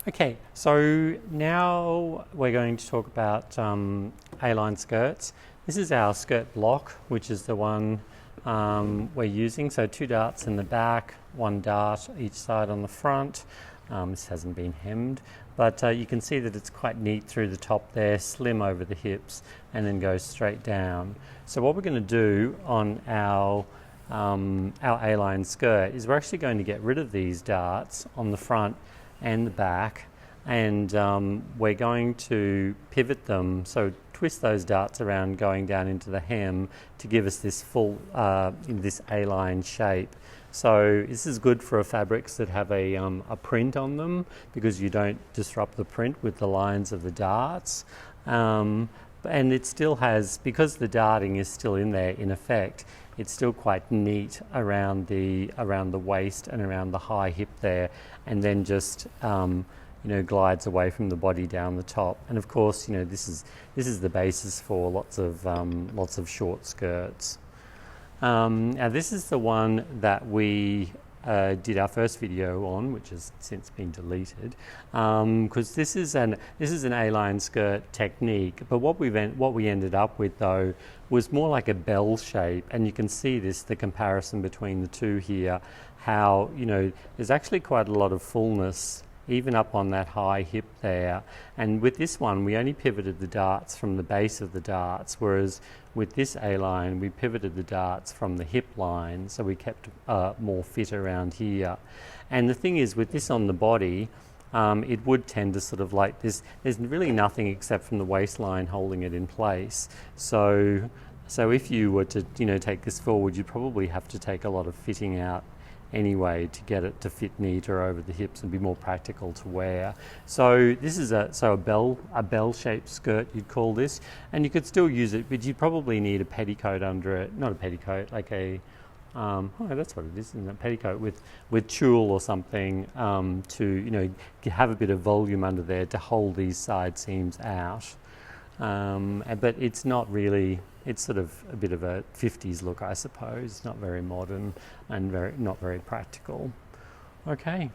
Okay, so now we're going to talk about A-line skirts. This is our skirt block, which is the one we're using. So 2 darts in the back, 1 dart each side on the front. This hasn't been hemmed, but you can see that it's quite neat through the top there, slim over the hips, and then goes straight down. So what we're going to do on our A-line skirt is we're actually going to get rid of these darts on the front and the back, and we're going to pivot them, so twist those darts around going down into the hem to give us this full this A-line shape. So this is good for fabrics that have a print on them, because you don't disrupt the print with the lines of the darts. And it still has, because the darting is still in there in effect, it's still quite neat around the waist and around the high hip there, and then just glides away from the body down the top. And of course, this is the basis for lots of short skirts. Now this is the one that we did our first video on, which has since been deleted, because this is an A-line skirt technique. But what we ended up with though was more like a bell shape, and you can see the comparison between the two here. How there's actually quite a lot of fullness even up on that high hip there. And with this one, we only pivoted the darts from the base of the darts, whereas with this A-line, we pivoted the darts from the hip line, so we kept more fit around here. And the thing is, with this on the body, it would tend to sort of like this. There's really nothing except from the waistline holding it in place. So if you were to take this forward, you'd probably have to take a lot of fitting out anyway to get it to fit neater over the hips and be more practical to wear. So this is a bell shaped skirt, you'd call this, and you could still use it, but you'd probably need a petticoat under it. Not a petticoat, like a that's what it is, isn't it? Petticoat with tulle or something, to have a bit of volume under there to hold these side seams out. But it's not really, it's sort of a bit of a 50s look, I suppose. Not very modern and not very practical. Okay.